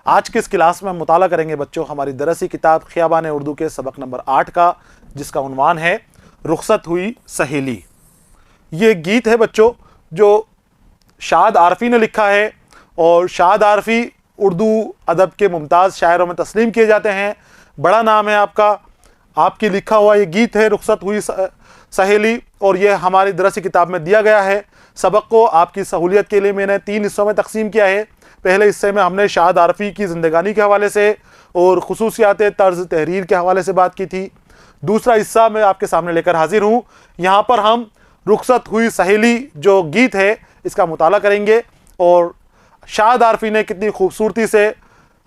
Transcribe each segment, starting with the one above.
आज की इस क्लास में हम मुताला करेंगे बच्चों हमारी दरसी किताब खियाबान उर्दू के सबक नंबर 8 का, जिसका उन्वान है रुखसत हुई सहेली। ये गीत है बच्चों जो शाद आरफी ने लिखा है, और शाद आरफी उर्दू अदब के मुमताज़ शायरों में तस्लीम किए जाते हैं। बड़ा नाम है आपका, आपकी लिखा हुआ ये गीत है रुखसत हुई सहेली, और ये हमारी दरसी किताब में दिया गया है। सबक को आपकी सहूलियत के लिए मैंने 3 हिस्सों में तकसीम किया है। पहले हिस्से में हमने शाद आरफी की ज़िंदगानी के हवाले से और खुसूसियात तर्ज तहरीर के हवाले से बात की थी। दूसरा हिस्सा मैं आपके सामने लेकर हाजिर हूँ। यहाँ पर हम रुखसत हुई सहेली जो गीत है इसका मुताला करेंगे, और शाद आरफी ने कितनी खूबसूरती से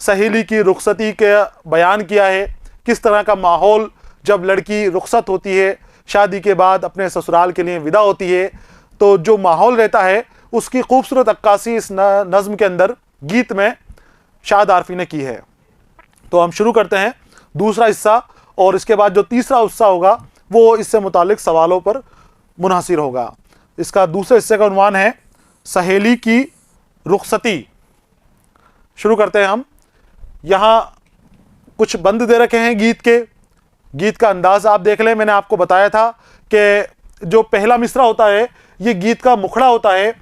सहेली की रुखसती के बयान किया है। किस तरह का माहौल जब लड़की रुखसत होती है, शादी के बाद अपने ससुराल के लिए विदा होती है, तो जो माहौल रहता है उसकी खूबसूरत अक्कासी इस नज़्म के अंदर गीत में शाद आरफी ने की है। तो हम शुरू करते हैं दूसरा हिस्सा, और इसके बाद जो तीसरा हिस्सा होगा वो इससे मुतालिक सवालों पर मुनहसिर होगा। इसका दूसरे हिस्से का उन्वान है सहेली की रुखसती। शुरू करते हैं हम। यहाँ कुछ बंद दे रखे हैं गीत के। गीत का अंदाज आप देख लें। मैंने आपको बताया था कि जो पहला मिसरा होता है ये गीत का मुखड़ा होता है,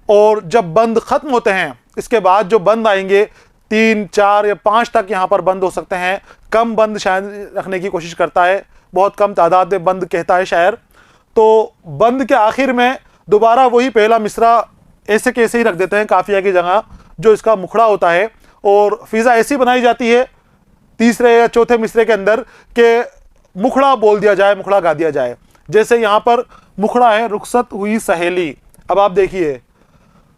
और जब बंद ख़त्म होते हैं इसके बाद जो बंद आएंगे 3, 4 या 5 तक यहाँ पर बंद हो सकते हैं। कम बंद शायर रखने की कोशिश करता है, बहुत कम तादाद में बंद कहता है शायर। तो बंद के आखिर में दोबारा वही पहला मिसरा ऐसे के ऐसे ही रख देते हैं काफिया की जगह, जो इसका मुखड़ा होता है, और फिज़ा ऐसी बनाई जाती है तीसरे या चौथे मिसरे के अंदर कि मुखड़ा बोल दिया जाए, मुखड़ा गा दिया जाए। जैसे यहाँ पर मुखड़ा है रुखसत हुई सहेली। अब आप देखिए,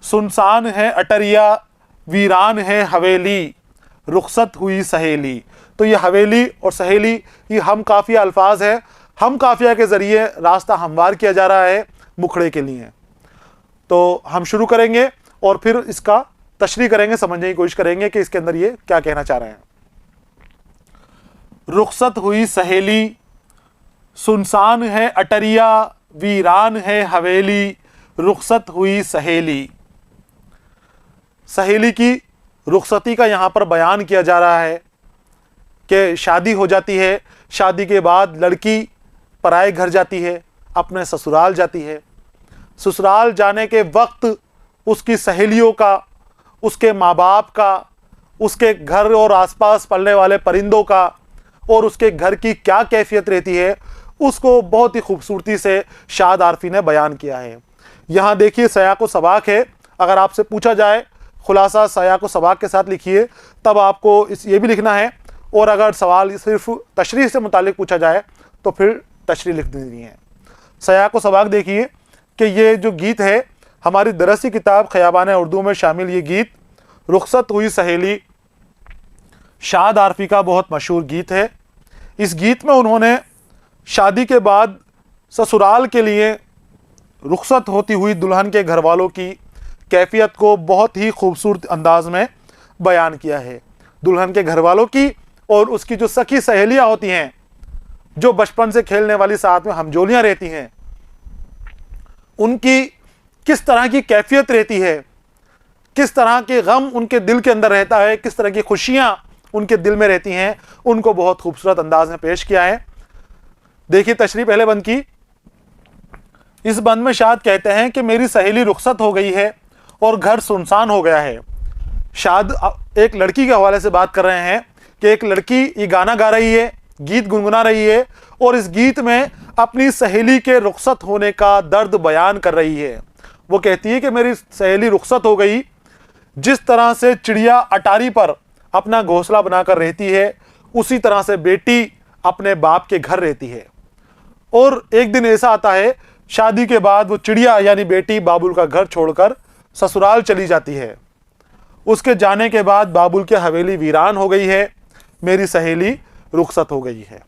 सुनसान है अटरिया, वीरान है हवेली, रुखसत हुई सहेली। तो ये हवेली और सहेली ये हम काफिया अल्फाज है। हम काफिया के ज़रिए रास्ता हमवार किया जा रहा है मुखड़े के लिए। तो हम शुरू करेंगे और फिर इसका तशरीह करेंगे, समझने की कोशिश करेंगे कि इसके अंदर ये क्या कहना चाह रहे हैं। रुखसत हुई सहेली, सुनसान है अटरिया, वीरान है हवेली, रुखसत हुई सहेली। सहेली की रुखसती का यहाँ पर बयान किया जा रहा है कि शादी हो जाती है, शादी के बाद लड़की पराए घर जाती है, अपने ससुराल जाती है। ससुराल जाने के वक्त उसकी सहेलियों का, उसके माँ बाप का, उसके घर और आसपास पलने वाले परिंदों का और उसके घर की क्या कैफियत रहती है उसको बहुत ही खूबसूरती से शाद आरफी ने बयान किया है। यहाँ देखिए सयाक व सबाक है। अगर आपसे पूछा जाए खुलासा सयाक व सबाक के साथ लिखिए, तब आपको ये भी लिखना है, और अगर सवाल सिर्फ तशरीह से मुतालिक पूछा जाए तो फिर तशरीह लिख देनी है। सयाक व सबाक देखिए कि ये जो गीत है हमारी दरसी किताब खियाबान उर्दू में शामिल ये गीत रुखसत हुई सहेली शाद आरफी का बहुत मशहूर गीत है। इस गीत में उन्होंने शादी के बाद ससुराल के लिए रुखसत होती हुई दुल्हन के घर वालों की कैफियत को बहुत ही खूबसूरत अंदाज में बयान किया है। दुल्हन के घर वालों की और उसकी जो सखी सहेलियां होती हैं, जो बचपन से खेलने वाली साथ में हमजोलियां रहती हैं, उनकी किस तरह की कैफियत रहती है, किस तरह के गम उनके दिल के अंदर रहता है, किस तरह की खुशियां उनके दिल में रहती हैं, उनको बहुत खूबसूरत अंदाज में पेश किया है। देखिए तशरीह पहले बंद की। इस बंद में शाद कहते हैं कि मेरी सहेली रुखसत हो गई है और घर सुनसान हो गया है। शाद एक लड़की के हवाले से बात कर रहे हैं कि एक लड़की ये गाना गा रही है, गीत गुनगुना रही है, और इस गीत में अपनी सहेली के रुखसत होने का दर्द बयान कर रही है। वो कहती है कि मेरी सहेली रुखसत हो गई। जिस तरह से चिड़िया अटारी पर अपना घोंसला बनाकर रहती है, उसी तरह से बेटी अपने बाप के घर रहती है। और एक दिन ऐसा आता है शादी के बाद वो चिड़िया यानी बेटी बाबुल का घर छोड़कर ससुराल चली जाती है। उसके जाने के बाद बाबुल की हवेली वीरान हो गई है, मेरी सहेली रुखसत हो गई है।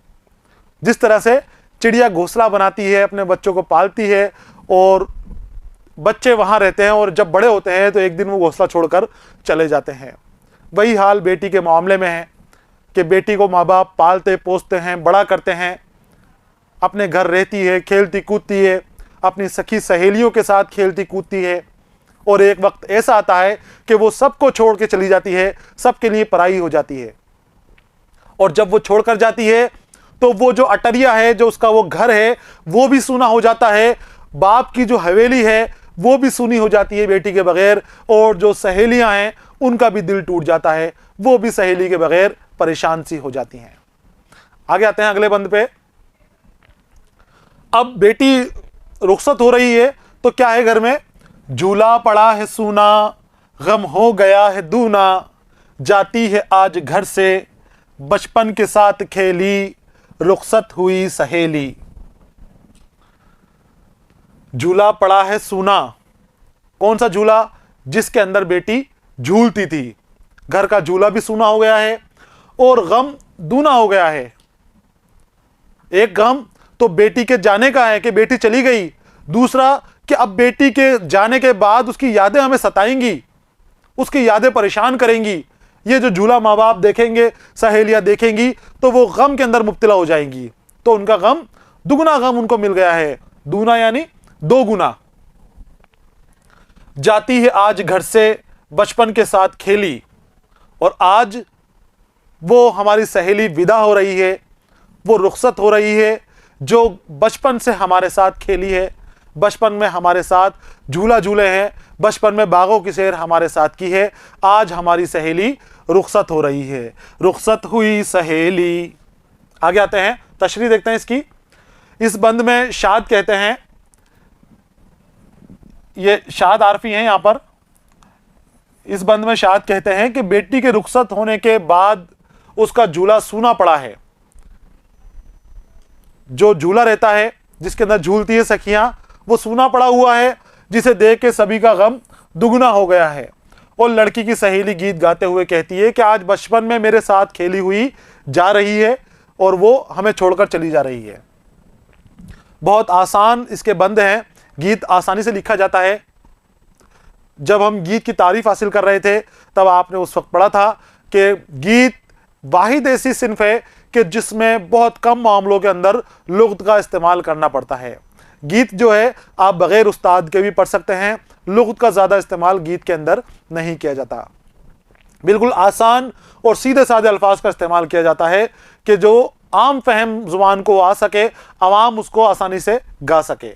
जिस तरह से चिड़िया घोंसला बनाती है, अपने बच्चों को पालती है, और बच्चे वहाँ रहते हैं, और जब बड़े होते हैं तो एक दिन वो घोंसला छोड़कर चले जाते हैं। वही हाल बेटी के मामले में है कि बेटी को माँ बाप पालते पोसते हैं, बड़ा करते हैं, अपने घर रहती है, खेलती कूदती है, अपनी सखी सहेलियों के साथ खेलती कूदती है, और एक वक्त ऐसा आता है कि वो सबको छोड़ के चली जाती है, सबके लिए पराई हो जाती है। और जब वो छोड़कर जाती है तो वो जो अटरिया है, जो उसका वो घर है, वो भी सूना हो जाता है। बाप की जो हवेली है वो भी सूनी हो जाती है बेटी के बगैर, और जो सहेलियां हैं उनका भी दिल टूट जाता है, वो भी सहेली के बगैर परेशान सी हो जाती हैं। आगे आते हैं अगले बंद पे। अब बेटी रुखसत हो रही है तो क्या है घर में? झूला पड़ा है सूना, गम हो गया है दूना, जाती है आज घर से बचपन के साथ खेली, रुखसत हुई सहेली। झूला पड़ा है सूना, कौन सा झूला? जिसके अंदर बेटी झूलती थी। घर का झूला भी सूना हो गया है और गम दूना हो गया है। एक गम तो बेटी के जाने का है कि बेटी चली गई, दूसरा कि अब बेटी के जाने के बाद उसकी यादें हमें सताएंगी, उसकी यादें परेशान करेंगी। ये जो झूला माँ बाप देखेंगे, सहेलियां देखेंगी, तो वो गम के अंदर मुब्तला हो जाएंगी। तो उनका गम, दुगना गम उनको मिल गया है, दूना यानी दो गुना। जाती है आज घर से बचपन के साथ खेली, और आज वो हमारी सहेली विदा हो रही है, वो रुखसत हो रही है, जो बचपन से हमारे साथ खेली है, बचपन में हमारे साथ झूला झूले हैं, बचपन में बागों की सैर हमारे साथ की है। आज हमारी सहेली रुखसत हो रही है, रुखसत हुई सहेली। आगे आते हैं, तशरीह देखते हैं इसकी। इस बंद में शाद कहते हैं, ये शाद आरफी हैं यहां पर। इस बंद में शाद कहते हैं कि बेटी के रुखसत होने के बाद उसका झूला सूना पड़ा है। जो झूला रहता है, जिसके अंदर झूलती है सखियां, वो सूना पड़ा हुआ है, जिसे देख के सभी का गम दुगना हो गया है। और लड़की की सहेली गीत गाते हुए कहती है कि आज बचपन में मेरे साथ खेली हुई जा रही है और वो हमें छोड़कर चली जा रही है। बहुत आसान इसके बंद हैं, गीत आसानी से लिखा जाता है। जब हम गीत की तारीफ हासिल कर रहे थे तब आपने उस वक्त पढ़ा था कि गीत वाहिद ऐसी सिन्फ है कि जिसमें बहुत कम मामलों के अंदर लुग़त का इस्तेमाल करना पड़ता है। गीत जो है आप बगैर उस्ताद के भी पढ़ सकते हैं, लुग़त का ज़्यादा इस्तेमाल गीत के अंदर नहीं किया जाता। बिल्कुल आसान और सीधे साधे अल्फाज का इस्तेमाल किया जाता है कि जो आम फहम ज़ुबान को आ सके, आवाम उसको आसानी से गा सके।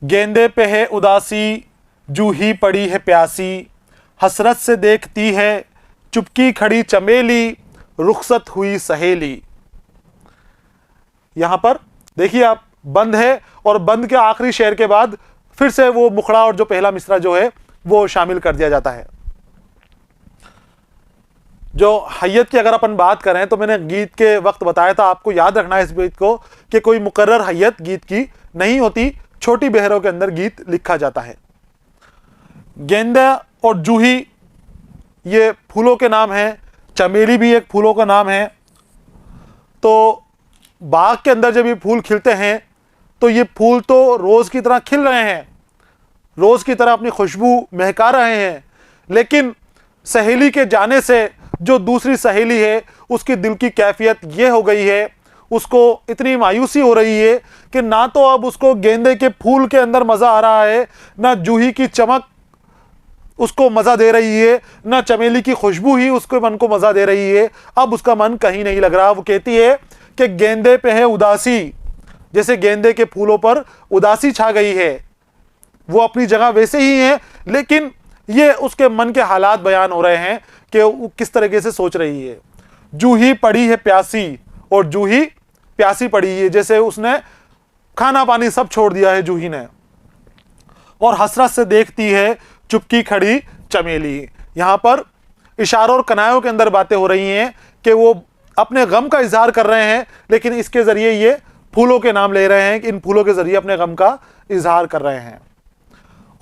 गेंदे पे है उदासी, जूही पड़ी है प्यासी, हसरत से देखती है चुपकी खड़ी चमेली, रुखसत हुई सहेली। यहां पर देखिए आप, बंद है और बंद के आखिरी शेर के बाद फिर से वो मुखड़ा और जो पहला मिसरा जो है वो शामिल कर दिया जाता है। जो हैयत की अगर अपन बात करें तो मैंने गीत के वक्त बताया था, आपको याद रखना है इस बात को कि कोई मुकर्रर हैयत गीत की नहीं होती, छोटी बहरों के अंदर गीत लिखा जाता है। गेंदा और जूही ये फूलों के नाम हैं, चमेली भी एक फूलों का नाम है। तो बाग के अंदर जब ये फूल खिलते हैं तो ये फूल तो रोज़ की तरह खिल रहे हैं, रोज़ की तरह अपनी खुशबू महका रहे हैं, लेकिन सहेली के जाने से जो दूसरी सहेली है उसकी दिल की कैफियत ये हो गई है, उसको इतनी मायूसी हो रही है कि ना तो अब उसको गेंदे के फूल के अंदर मज़ा आ रहा है, ना जूही की चमक उसको मज़ा दे रही है, ना चमेली की खुशबू ही उसके मन को मज़ा दे रही है। अब उसका मन कहीं नहीं लग रहा। वो कहती है कि गेंदे पे है उदासी, जैसे गेंदे के फूलों पर उदासी छा गई है। वो अपनी जगह वैसे ही है, लेकिन ये उसके मन के हालात बयान हो रहे हैं कि वो किस तरीके से सोच रही है। जूही पड़ी है प्यासी, और जूही प्यासी पड़ी है, जैसे उसने खाना पानी सब छोड़ दिया है जूही ने। और हसरत से देखती है चुपकी खड़ी चमेली। यहाँ पर इशारों और कनायों के अंदर बातें हो रही हैं कि वो अपने गम का इजहार कर रहे हैं, लेकिन इसके ज़रिए ये फूलों के नाम ले रहे हैं कि इन फूलों के ज़रिए अपने गम का इजहार कर रहे हैं।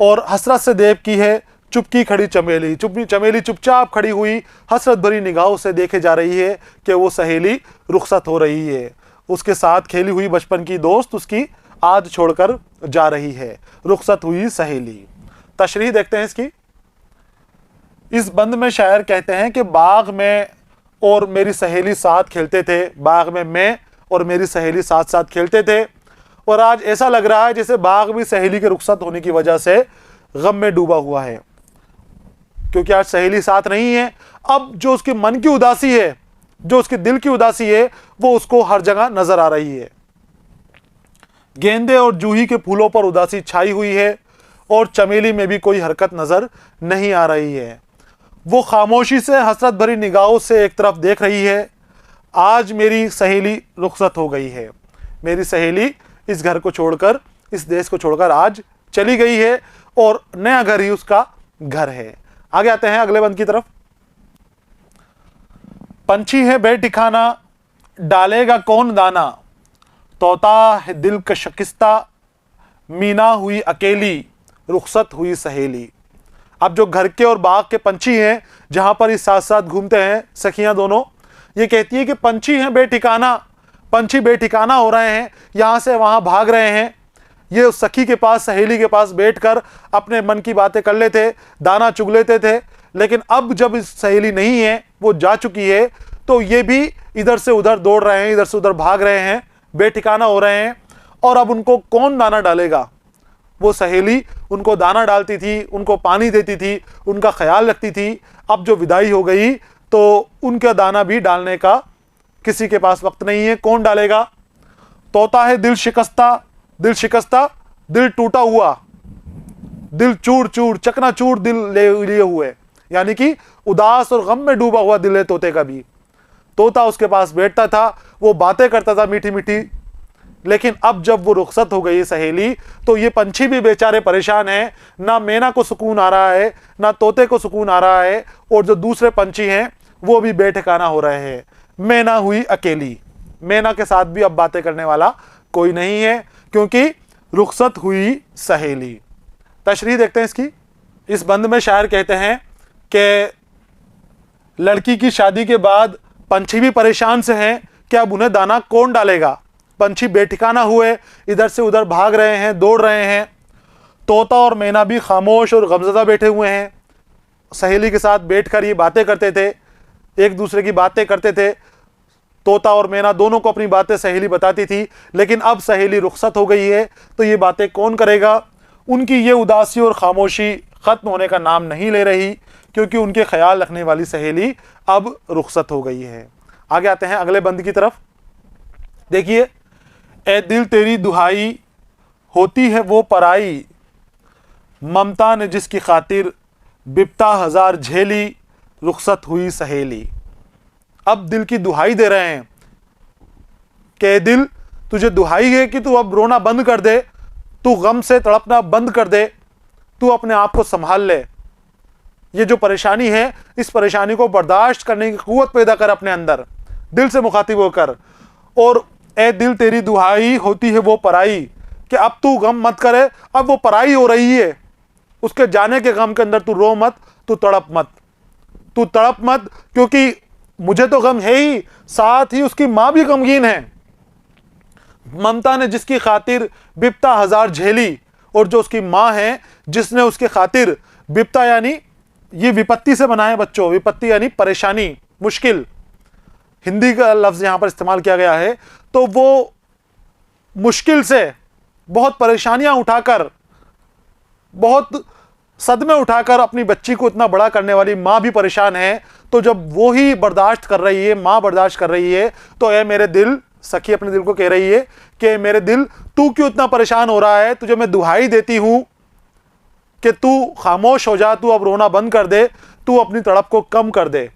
और हसरत से देखती है चुपकी खड़ी चमेली, चमेली चुपचाप खड़ी हुई हसरत भरी निगाहों से देखे जा रही है कि वो सहेली रुखसत हो रही है। उसके साथ खेली हुई बचपन की दोस्त उसकी आज छोड़कर जा रही है, रुखसत हुई सहेली। तशरीह देखते हैं इसकी। इस बंद में शायर कहते हैं कि बाग में और मेरी सहेली साथ खेलते थे, बाग में मैं और मेरी सहेली साथ साथ खेलते थे, और आज ऐसा लग रहा है जैसे बाग भी सहेली के रुखसत होने की वजह से गम में डूबा हुआ है, क्योंकि आज सहेली साथ नहीं है। अब जो उसके मन की उदासी है, जो उसके दिल की उदासी है, वो उसको हर जगह नजर आ रही है। गेंदे और जूही के फूलों पर उदासी छाई हुई है और चमेली में भी कोई हरकत नजर नहीं आ रही है। वो खामोशी से हसरत भरी निगाहों से एक तरफ देख रही है। आज मेरी सहेली रुखसत हो गई है। मेरी सहेली इस घर को छोड़कर, इस देश को छोड़कर आज चली गई है और नया घर ही उसका घर है। आगे आते हैं अगले बंद की तरफ। पंछी है बेठिकाना, डालेगा कौन दाना, तोता है दिल का शिकस्ता, मीना हुई अकेली, रुखसत हुई सहेली। अब जो घर के और बाग के पंछी हैं, जहां पर इस साथ साथ घूमते हैं सखियां दोनों, ये कहती है कि पंछी हैं बेठिकाना, पंछी बेठिकाना हो रहे हैं, यहां से वहां भाग रहे हैं। ये उस सखी के पास, सहेली के पास बैठकर अपने मन की बातें कर लेते, दाना चुग लेते थे। लेकिन अब जब इस सहेली नहीं है, वो जा चुकी है, तो ये भी इधर से उधर दौड़ रहे हैं, इधर से उधर भाग रहे हैं, बेठिकाना हो रहे हैं। और अब उनको कौन दाना डालेगा? वो सहेली उनको दाना डालती थी, उनको पानी देती थी, उनका ख्याल रखती थी। अब जो विदाई हो गई तो उनका दाना भी डालने का किसी के पास वक्त नहीं है। कौन डालेगा? तोता है दिल शिकस्ता, दिल शिकस्ता, दिल टूटा हुआ, दिल चूर चूर, चकनाचूर दिल लिए हुए, यानी कि उदास और गम में डूबा हुआ दिल है तोते का भी। तोता उसके पास बैठता था, वो बातें करता था मीठी मीठी। लेकिन अब जब वो रुखसत हो गई सहेली, तो ये पंछी भी बेचारे परेशान हैं। ना मैना को सुकून आ रहा है, ना तोते को सुकून आ रहा है, और जो दूसरे पंछी हैं वो भी बेठिकाना हो रहे हैं। मैना हुई अकेली, मैना के साथ भी अब बातें करने वाला कोई नहीं है, क्योंकि रुखसत हुई सहेली। तशरीह देखते हैं इसकी। इस बंद में शायर कहते हैं कि लड़की की शादी के बाद पंछी भी परेशान से हैं कि अब उन्हें दाना कौन डालेगा। पंछी बेठिकाना हुए, इधर से उधर भाग रहे हैं, दौड़ रहे हैं। तोता और मैना भी खामोश और गमज़दा बैठे हुए हैं। सहेली के साथ बैठकर ये बातें करते थे, एक दूसरे की बातें करते थे। तोता और मैना दोनों को अपनी बातें सहेली बताती थी। लेकिन अब सहेली रुखसत हो गई है, तो ये बातें कौन करेगा? उनकी ये उदासी और खामोशी ख़त्म होने का नाम नहीं ले रही, क्योंकि उनके ख्याल रखने वाली सहेली अब रुखसत हो गई है। आगे आते हैं अगले बंद की तरफ। देखिए, ए दिल तेरी दुहाई, होती है वो पराई, ममता ने जिसकी खातिर बिपता हजार झेली, रुखसत हुई सहेली। अब दिल की दुहाई दे रहे हैं कि दिल, तुझे दुहाई है कि तू अब रोना बंद कर दे, तू गम से तड़पना बंद कर दे, तू अपने आप को संभाल ले। ये जो परेशानी है, इस परेशानी को बर्दाश्त करने की कुव्वत पैदा कर अपने अंदर, दिल से मुखातिब होकर। और ए दिल तेरी दुहाई, होती है वो पराई, कि अब तू गम मत करे, अब वो पराई हो रही है। उसके जाने के गम के अंदर तू रो मत, तू तड़प मत, तू तड़प मत, क्योंकि मुझे तो गम है ही, साथ ही उसकी मां भी गमगीन है। ममता ने जिसकी खातिर बिपता हजार झेली, और जो उसकी मां है जिसने उसके खातिर, बिपता यानी ये विपत्ति से बना है बच्चों, विपत्ति यानी परेशानी, मुश्किल, हिंदी का लफ्ज यहां पर इस्तेमाल किया गया है। तो वो मुश्किल से, बहुत परेशानियां उठाकर, बहुत सदमे उठाकर अपनी बच्ची को इतना बड़ा करने वाली माँ भी परेशान है। तो जब वो ही बर्दाश्त कर रही है, माँ बर्दाश्त कर रही है, तो ए मेरे दिल, सखी अपने दिल को कह रही है कि मेरे दिल, तू क्यों इतना परेशान हो रहा है? तुझे मैं दुहाई देती हूं कि तू खामोश हो जा, तू अब रोना बंद कर दे, तू अपनी तड़प को कम कर दे।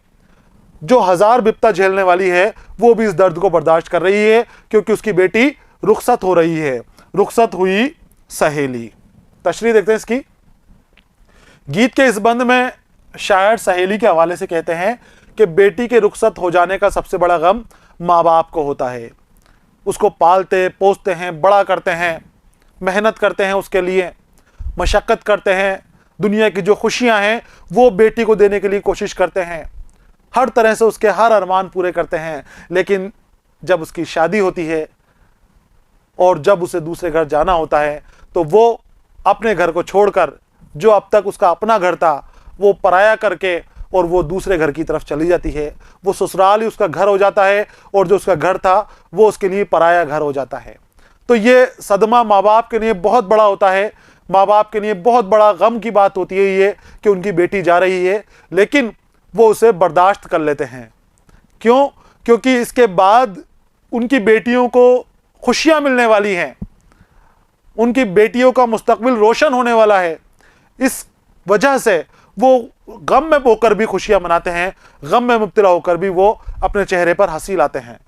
जो हजार बिपता झेलने वाली है, वो भी इस दर्द को बर्दाश्त कर रही है, क्योंकि उसकी बेटी रुखसत हो रही है। रुखसत हुई सहेली। तशरीह देखते हैं इसकी। गीत के इस बंद में शायर सहेली के हवाले से कहते हैं कि बेटी के रुखसत हो जाने का सबसे बड़ा गम माँ बाप को होता है। उसको पालते पोसते हैं, बड़ा करते हैं, मेहनत करते हैं, उसके लिए मशक्क़त करते हैं, दुनिया की जो खुशियां हैं वो बेटी को देने के लिए कोशिश करते हैं, हर तरह से उसके हर अरमान पूरे करते हैं। लेकिन जब उसकी शादी होती है और जब उसे दूसरे घर जाना होता है, तो वो अपने घर को छोड़कर, जो अब तक उसका अपना घर था, वो पराया करके और वो दूसरे घर की तरफ चली जाती है। वो ससुराल ही उसका घर हो जाता है, और जो उसका घर था वो उसके लिए पराया घर हो जाता है। तो ये सदमा माँ बाप के लिए बहुत बड़ा होता है। माँ बाप के लिए बहुत बड़ा गम की बात होती है ये कि उनकी बेटी जा रही है, लेकिन वो उसे बर्दाश्त कर लेते हैं। क्यों? क्योंकि इसके बाद उनकी बेटियों को खुशियां मिलने वाली हैं, उनकी बेटियों का मुस्तकबिल रोशन होने वाला है। इस वजह से वो गम में होकर भी खुशियां मनाते हैं, गम में मुब्तला होकर भी वो अपने चेहरे पर हंसी लाते हैं।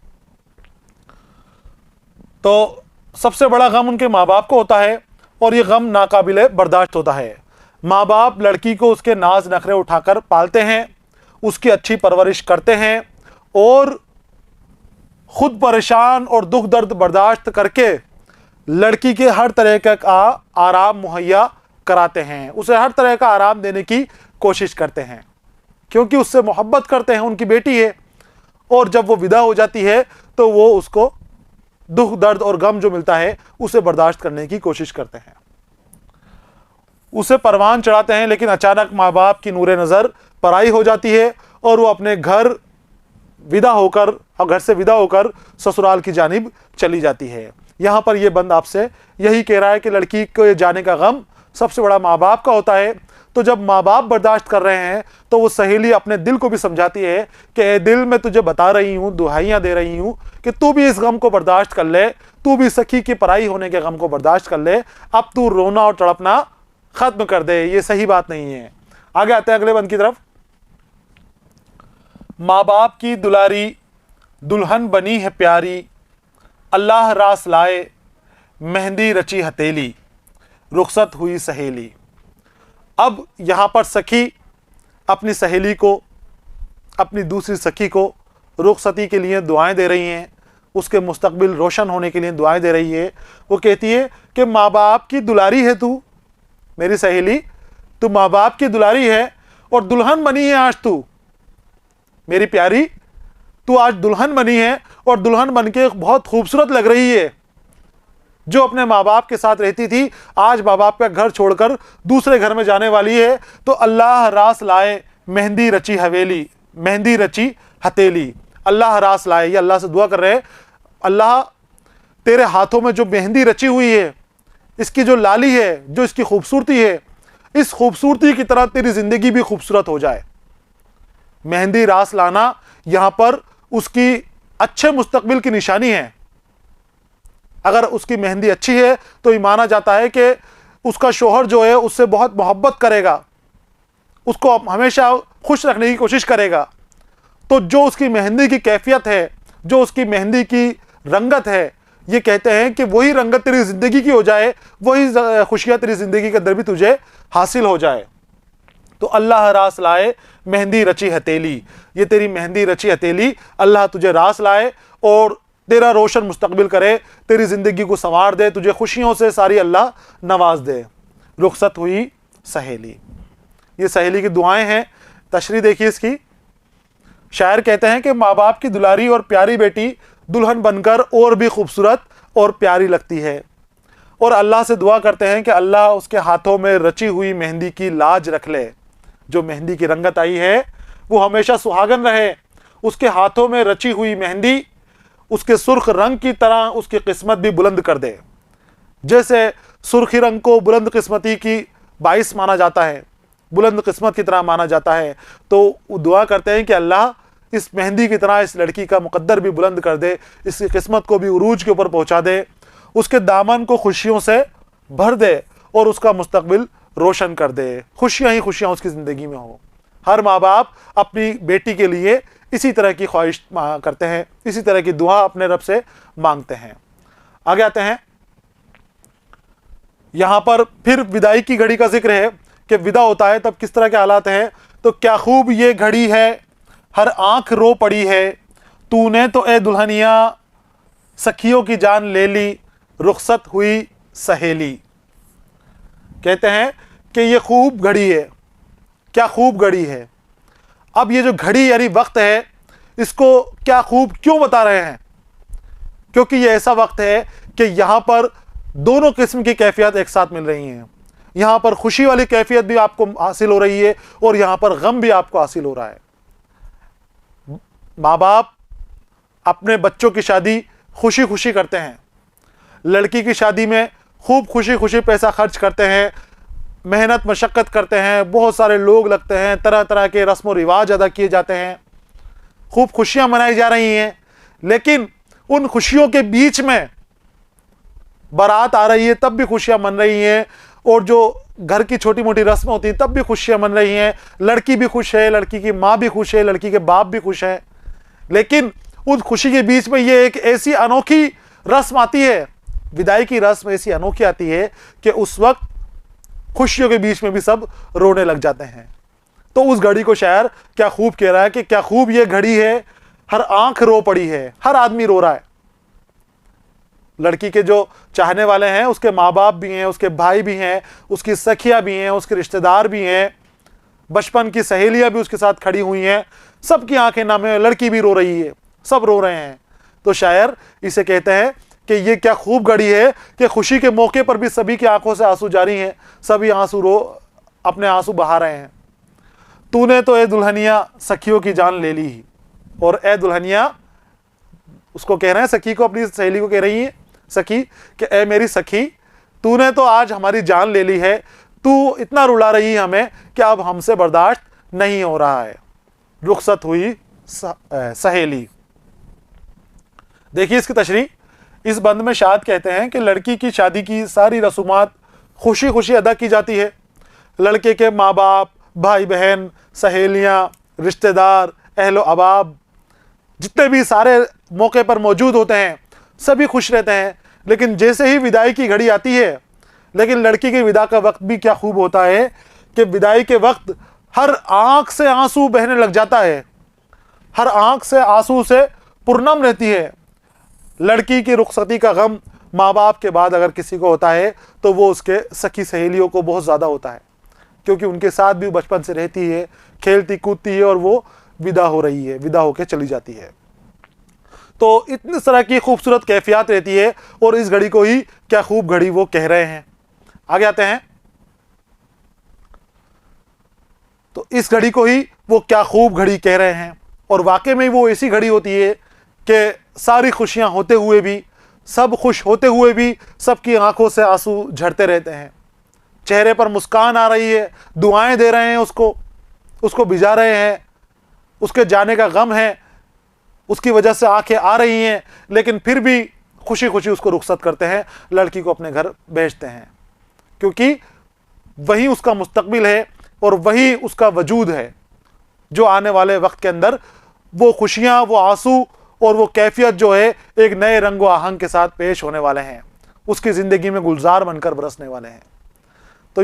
तो सबसे बड़ा गम उनके माँ बाप को होता है और ये गम नाकाबिले बर्दाश्त होता है। माँ बाप लड़की को उसके नाज नखरे उठाकर पालते हैं, उसकी अच्छी परवरिश करते हैं और खुद परेशान और दुख दर्द बर्दाश्त करके लड़की के हर तरह का आराम मुहैया कराते हैं, उसे हर तरह का आराम देने की कोशिश करते हैं, क्योंकि उससे मोहब्बत करते हैं, उनकी बेटी है। और जब वो विदा हो जाती है तो वो उसको दुख दर्द और गम जो मिलता है उसे बर्दाश्त करने की कोशिश करते हैं, उसे परवान चढ़ाते हैं। लेकिन अचानक माँ बाप की नूरे नज़र पराई हो जाती है और वो अपने घर से विदा होकर ससुराल की जानिब चली जाती है। यहाँ पर यह बंद आपसे यही कह रहा है कि लड़की को जाने का गम सबसे बड़ा माँ बाप का होता है। तो जब माँ बाप बर्दाश्त कर रहे हैं तो वो सहेली अपने दिल को भी समझाती है कि ए दिल, मैं तुझे बता रही हूँ, दुहाइयाँ दे रही हूँ कि तू भी इस गम को बर्दाश्त कर ले, तू भी सखी की पराई होने के गम को बर्दाश्त कर ले, अब तू रोना और तड़पना खत्म कर दे, ये सही बात नहीं है। आगे आते हैं अगले बंद की तरफ। माँ बाप की दुलारी दुल्हन बनी है प्यारी, अल्लाह रास लाए मेहंदी रची हथेली, रुखसत हुई सहेली। अब यहाँ पर सखी अपनी सहेली को, अपनी दूसरी सखी को रुखसती के लिए दुआएं दे रही हैं, उसके मुस्तकबिल रोशन होने के लिए दुआएं दे रही है। वो कहती है कि माँ बाप की दुलारी है तू, मेरी सहेली, तू माँ बाप की दुलारी है और दुल्हन बनी है आज तू, मेरी प्यारी, तू आज दुल्हन बनी है और दुल्हन बन के बहुत खूबसूरत लग रही है। जो अपने माँ बाप के साथ रहती थी, आज माँ बाप का घर छोड़कर दूसरे घर में जाने वाली है। तो अल्लाह रास लाए मेहंदी रची हवेली, मेहंदी रची हथेली, अल्लाह रास लाए, ये अल्लाह से दुआ कर रहे हैं, अल्लाह तेरे हाथों में जो मेहंदी रची हुई है, इसकी जो लाली है, जो इसकी खूबसूरती है, इस खूबसूरती की तरह तेरी जिंदगी भी खूबसूरत हो जाए। मेहंदी रास लाना यहाँ पर उसकी अच्छे मुस्तकबिल की निशानी है। अगर उसकी मेहंदी अच्छी है तो ये माना जाता है कि उसका शोहर जो है उससे बहुत मोहब्बत करेगा, उसको हमेशा खुश रखने की कोशिश करेगा। तो जो उसकी मेहंदी की कैफियत है, जो उसकी मेहंदी की रंगत है, ये कहते हैं कि वही रंगत तेरी ज़िंदगी की हो जाए, वही खुशियाँ तेरी ज़िंदगी के अंदर भी तुझे हासिल हो जाए। तो अल्लाह रास लाए मेहंदी रची हथेली, ये तेरी मेहंदी रची हथेली अल्लाह तुझे रास लाए और तेरा रोशन मुस्तकबिल करे, तेरी ज़िंदगी को संवार दे, तुझे खुशियों से सारी अल्लाह नवाज दे। रुखसत हुई सहेली, ये सहेली की दुआएं हैं। तशरीह देखिए इसकी। शायर कहते हैं कि माँ बाप की दुलारी और प्यारी बेटी दुल्हन बनकर और भी खूबसूरत और प्यारी लगती है, और अल्लाह से दुआ करते हैं कि अल्लाह उसके हाथों में रची हुई मेहंदी की लाज रख ले। जो मेहंदी की रंगत आई है वो हमेशा सुहागन रहे, उसके हाथों में रची हुई मेहंदी उसके सुर्ख रंग की तरह उसकी किस्मत भी बुलंद कर दे। जैसे सुर्खी रंग को बुलंद किस्मती की बाइस माना जाता है, बुलंद किस्मत की तरह माना जाता है, तो दुआ करते हैं कि अल्लाह इस मेहंदी की तरह इस लड़की का मुकद्दर भी बुलंद कर दे, इसकी किस्मत को भी उरूज के ऊपर पहुंचा दे, उसके दामन को खुशियों से भर दे और उसका मुस्तकबिल रोशन कर दे, खुशियाँ ही खुशियाँ उसकी ज़िंदगी में हो। हर माँ बाप अपनी बेटी के लिए इसी तरह की ख्वाहिश करते हैं, इसी तरह की दुआ अपने रब से मांगते हैं। आगे आते हैं। यहाँ पर फिर विदाई की घड़ी का जिक्र है कि विदा होता है तब किस तरह के हालात हैं। तो क्या खूब ये घड़ी है, हर आंख रो पड़ी है, तूने तो ए दुल्हनिया सखियों की जान ले ली, रुखसत हुई सहेली। कहते हैं कि ये खूब घड़ी है, क्या खूब घड़ी है। अब ये जो घड़ी यानी वक्त है, इसको क्या खूब क्यों बता रहे हैं? क्योंकि ये ऐसा वक्त है कि यहाँ पर दोनों किस्म की कैफियत एक साथ मिल रही हैं। यहाँ पर खुशी वाली कैफियत भी आपको हासिल हो रही है और यहाँ पर गम भी आपको हासिल हो रहा है। माँ बाप अपने बच्चों की शादी खुशी खुशी करते हैं, लड़की की शादी में खूब खुशी खुशी पैसा खर्च करते हैं, मेहनत मशक्क़त करते हैं, बहुत सारे लोग लगते हैं, तरह तरह के रस्म व रिवाज अदा किए जाते हैं, खूब खुशियां मनाई जा रही हैं। लेकिन उन खुशियों के बीच में बारात आ रही है तब भी खुशियां मन रही हैं, और जो घर की छोटी मोटी रस्म होती हैं तब भी खुशियां मन रही हैं। लड़की भी खुश है, लड़की की माँ भी खुश है, लड़की के बाप भी खुश है। लेकिन उस खुशी के बीच में ये एक ऐसी अनोखी रस्म आती है, विदाई की रस्म ऐसी अनोखी आती है कि उस वक्त खुशियों के बीच में भी सब रोने लग जाते हैं। तो उस घड़ी को शायर क्या खूब कह रहा है कि क्या खूब ये घड़ी है, हर आंख रो पड़ी है, हर आदमी रो रहा है। लड़की के जो चाहने वाले हैं उसके माँ बाप भी हैं, उसके भाई भी हैं, उसकी सखियां भी हैं, उसके रिश्तेदार भी हैं, बचपन की सहेलियां भी उसके साथ खड़ी हुई हैं, सबकी आंखें नम है, लड़की भी रो रही है, सब रो रहे हैं। तो शायर इसे कहते हैं कि ये क्या खूब घड़ी है कि खुशी के मौके पर भी सभी की आंखों से आंसू जारी हैं, सभी अपने आंसू बहा रहे हैं। तूने तो ए दुल्हनिया सखियों की जान ले ली ही, और ए दुल्हनिया उसको कह रहे हैं, सखी को, अपनी सहेली को कह रही है सखी कि ए मेरी सखी, तूने तो आज हमारी जान ले ली है, तू इतना रुला रही है हमें कि अब हमसे बर्दाश्त नहीं हो रहा है। रुखसत हुई सहेली। देखिए इसकी तशरीह, इस बंद में शायद कहते हैं कि लड़की की शादी की सारी रसूमात खुशी खुशी अदा की जाती है। लड़के के माँ बाप, भाई बहन, सहेलियाँ, रिश्तेदार, अहलो अबाब, जितने भी सारे मौके पर मौजूद होते हैं सभी खुश रहते हैं। लेकिन जैसे ही विदाई की घड़ी आती है, लेकिन लड़की के विदा का वक्त भी क्या खूब होता है कि विदाई के वक्त हर आंख से आंसू बहने लग जाता है, हर आंख से आंसू से पुरनम रहती है। लड़की की रुखसती का गम माँ बाप के बाद अगर किसी को होता है तो वो उसके सखी सहेलियों को बहुत ज़्यादा होता है, क्योंकि उनके साथ भी बचपन से रहती है, खेलती कूदती है, और वो विदा हो रही है, विदा होकर चली जाती है। तो इतनी तरह की खूबसूरत कैफियत रहती है, और इस घड़ी को ही क्या खूब घड़ी वो कह रहे हैं। आगे आते हैं, तो इस घड़ी को ही वो क्या खूब घड़ी कह रहे हैं, और वाकई में वो ऐसी घड़ी होती है कि सारी खुशियां होते हुए भी, सब खुश होते हुए भी सबकी आंखों से आंसू झड़ते रहते हैं, चेहरे पर मुस्कान आ रही है, दुआएं दे रहे हैं, उसको भिजा रहे हैं, उसके जाने का गम है, उसकी वजह से आंखें आ रही हैं, लेकिन फिर भी खुशी खुशी उसको रुखसत करते हैं, लड़की को अपने घर भेजते हैं, क्योंकि वही उसका मुस्तकबिल है और वही उसका वजूद है जो आने वाले वक्त के अंदर वो खुशियाँ, वो आंसू और वो कैफियत जो है एक नए रंग व आहंग के साथ पेश होने वाले हैं, उसकी ज़िंदगी में गुलजार बनकर बरसने वाले हैं। तो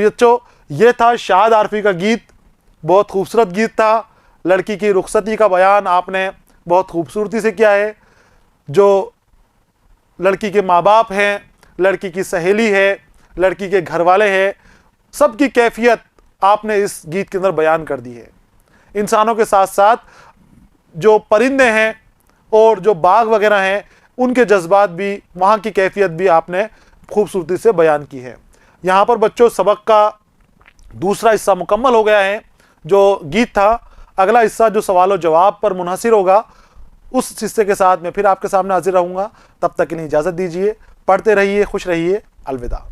ये था शाद आरफी का गीत, बहुत खूबसूरत गीत था। लड़की की रुखसती का बयान आपने बहुत खूबसूरती से किया है। जो लड़की के माँ बाप हैं, लड़की की सहेली है, लड़की के घर वाले हैं, सबकी कैफियत आपने इस गीत के अंदर बयान कर दी है। इंसानों के साथ साथ जो परिंदे हैं और जो बाग वगैरह हैं, उनके जज्बात भी, वहाँ की कैफियत भी आपने खूबसूरती से बयान की है। यहाँ पर बच्चों सबक का दूसरा हिस्सा मुकम्मल हो गया है, जो गीत था। अगला हिस्सा जो सवाल जवाब पर मुनहसिर होगा, उस हिस्से के साथ मैं फिर आपके सामने हाजिर रहूँगा। तब तक के लिए इजाज़त दीजिए। पढ़ते रहिए, खुश रहिए। अलविदा।